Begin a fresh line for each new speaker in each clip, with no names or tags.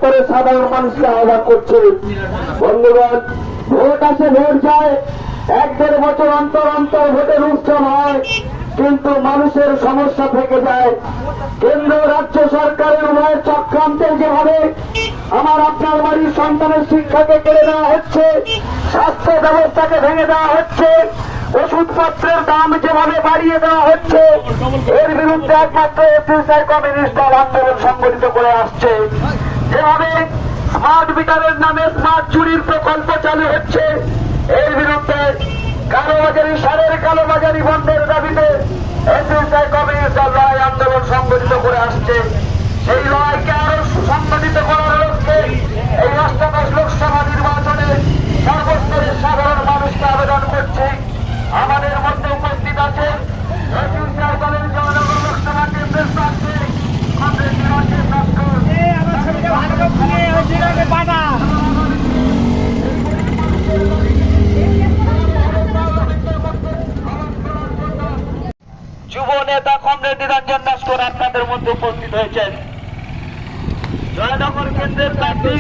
করে সাধারণ মানুষকে আহ্বান করছে। বন্ধুগণ, ভোট আসে ভোট যায়, 1-1.5 বছর অন্তর অন্তর ভোটের উৎসব হয়, কিন্তু মানুষের সমস্যা থেকে যায়। কেন্দ্র রাজ্য সরকারের উভয়ের চক্রান্তে যেভাবে আমার আপনার বাড়ির সন্তানের শিক্ষাকে কেড়ে দেওয়া হচ্ছে, স্বাস্থ্য ব্যবস্থাকে ভেঙে দেওয়া হচ্ছে, ওষুধপত্রের দাম যেভাবে বাড়িয়ে দেওয়া হচ্ছে, এর বিরুদ্ধে একমাত্র এসএসআই কমিউনিস্ট দল আন্দোলন সংগঠিত করে আসছে। যেভাবে স্মার্ট মিটারের নামে স্মার্ট চুরির প্রকল্প চালু হচ্ছে, এর বিরুদ্ধে কালোবাজারি, সারের কালোবাজারি বন্ধের দাবিতে এসএসআই কমিউনিস্ট দল লড়াই আন্দোলন সংগঠিত করে আসছে। সেই লড়াইকে আরো সুসংগঠিত করার লক্ষ্যে এই অষ্টাদশ লোকসভা নির্বাচনে সর্বস্তরের সাধারণ মানুষকে আবেদন করছি। আমাদের মধ্যে উপস্থিত আছে এসএসআই দলের জনগণ লোকসভা কেন্দ্রের প্রার্থী কংগ্রেস নির্বাচন নস্কর। যুব নেতা কমরেড নিরঞ্জন নস্কর আপনাদের মধ্যে উপস্থিত হয়েছেন। জয়নগর কেন্দ্রের প্রার্থী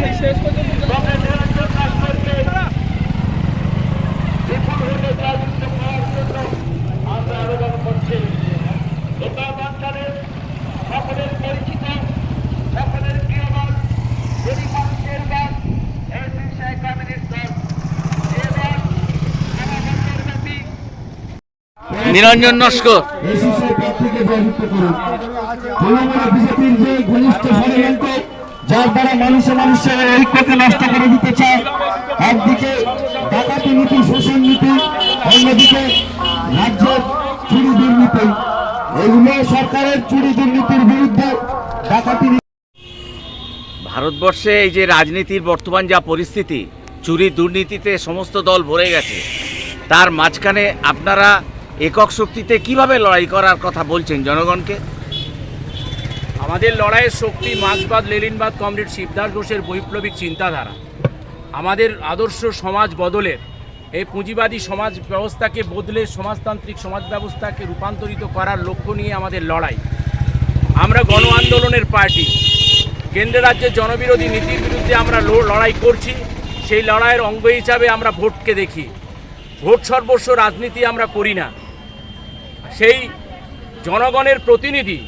কমরেড নিরঞ্জন নস্করকে বিপুল ভোটে জয়যুক্ত করার জন্য আমরা আবেদন করছি। এটা অঞ্চলের সকলের পরিচিত, সকলের প্রিয়মান গরিব মানুষের দল এসএসআই কমিউনিস্ট দল। এবং সারা বছরব্যাপী
নিরঞ্জন নস্কর
বিজেপির যে ঘনিষ্ঠ ষড়যন্ত্র, যার দ্বারা মানুষের ঐক্যকে নষ্ট করে দিতে চায়, একদিকে ডাকাতি নীতি, শোষণ নীতি, অন্যদিকে রাজ্যের চুরি দুর্নীতি, এগুলো সরকারের চুরি দুর্নীতির বিরুদ্ধে ডাকাতি।
ভারতবর্ষে এই যে রাজনীতির বর্তমান যা পরিস্থিতি, চুরি দুর্নীতিতে সমস্ত দল ভরে গেছে, তার মাঝখানে আপনারা একক শক্তিতে কিভাবে লড়াই করার কথা বলছেন জনগণকে?
আমাদের লড়াইয়ের শক্তি মার্ক্সবাদ, লেনিনবাদ, কমরেড শিবদাস ঘোষের বৈপ্লবিক চিন্তাধারা। আমাদের আদর্শ সমাজ বদলের, এই পুঁজিবাদী সমাজ ব্যবস্থাকে বদলে সমাজতান্ত্রিক সমাজ ব্যবস্থাকে রূপান্তরিত করার লক্ষ্য নিয়ে আমাদের লড়াই। আমরা গণ আন্দোলনের পার্টি। কেন্দ্র রাজ্যের জনবিরোধী নীতির বিরুদ্ধে আমরা লড়াই করছি। সেই লড়াইয়ের অঙ্গ হিসাবে আমরা ভোটকে দেখি। ভোট সর্বস্ব রাজনীতি আমরা করি না। সেই জনগণের প্রতিনিধি,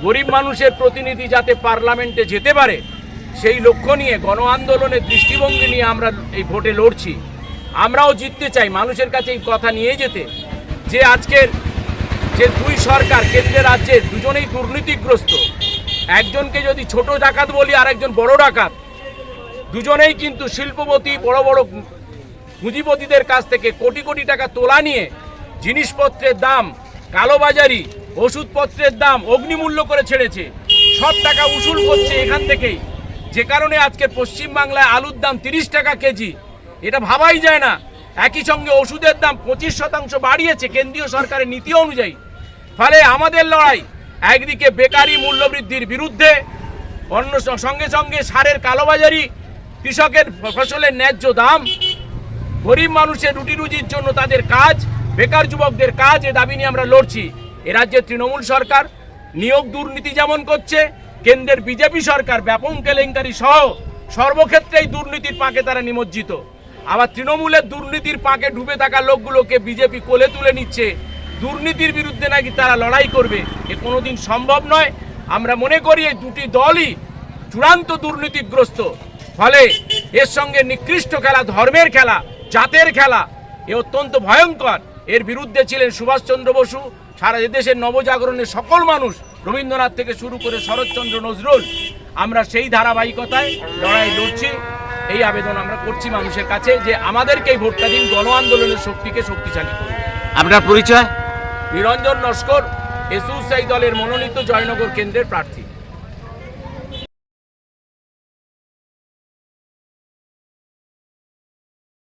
গরিব মানুষের প্রতিনিধি যাতে পার্লামেন্টে যেতে পারে, সেই লক্ষ্য নিয়ে গণ আন্দোলনের দৃষ্টিভঙ্গি নিয়ে আমরা এই ভোটে লড়ছি। আমরাও জিততে চাই, মানুষের কাছে এই কথা নিয়ে যেতে যে আজকের যে দুই সরকার কেন্দ্রের রাজ্যের দুজনেই দুর্নীতিগ্রস্ত। একজনকে যদি ছোট ডাকাত বলি, আর একজন বড় ডাকাত। দুজনেই কিন্তু শিল্পপতি, বড় বড় পুঁজিপতিদের কাছ থেকে কোটি কোটি টাকা তোলা নিয়ে জিনিসপত্রের দাম, কালোবাজারি, ওষুধপত্রের দাম অগ্নিমূল্য করে ছেড়েছে। সব টাকা উসুল করছে এখান থেকেই, যে কারণে আজকে পশ্চিমবাংলায় আলুর দাম 30 টাকা কেজি। এটা ভাবাই যায় না। একই সঙ্গে ওষুধের দাম 25% বাড়িয়েছে কেন্দ্রীয় সরকারের নীতি অনুযায়ী। ফলে আমাদের লড়াই একদিকে বেকারি মূল্যবৃদ্ধির বিরুদ্ধে, অন্য সঙ্গে সঙ্গে সারের কালোবাজারি, কৃষকের ফসলের ন্যায্য দাম, গরিব মানুষের রুটি রুজির জন্য তাদের কাজ, বেকার যুবকদের কাজ, এ দাবি নিয়ে আমরা লড়ছি। এ রাজ্যের তৃণমূল সরকার নিয়োগ দুর্নীতি যেমন করছে, কেন্দ্রের বিজেপি সরকার ব্যাপক কেলেঙ্কারি সহ সর্বক্ষেত্রেই দুর্নীতির পাকে তারা নিমজ্জিত। আবার তৃণমূলের দুর্নীতির পাকে ডুবে থাকা লোকগুলোকে বিজেপি কোলে তুলে নিচ্ছে। দুর্নীতির বিরুদ্ধে নাকি তারা লড়াই করবে, এ কোনোদিন সম্ভব নয়। আমরা মনে করি এই দুটি দলই চূড়ান্ত দুর্নীতিগ্রস্ত। ফলে এর সঙ্গে নিকৃষ্ট খেলা, ধর্মের খেলা, জাতের খেলা, এ অত্যন্ত ভয়ঙ্কর। এর বিরুদ্ধে ছিলেন সুভাষচন্দ্র বসু, সারা দেশের নবজাগরণের সকল মানুষ, রবীন্দ্রনাথ থেকে শুরু করে শরৎচন্দ্র, নজরুল। আমরা সেই ধারাবাহিকতায় লড়াই লড়ছি। এই আবেদন আমরা করছি মানুষের কাছে যে আমাদেরকে এই ভোটটা দিন, গণ আন্দোলনের শক্তিকে শক্তিশালী করুন।
আপনার পরিচয়?
নিরঞ্জন নস্কর, এসএসআই দলের মনোনীত জয়নগর কেন্দ্রের প্রার্থী।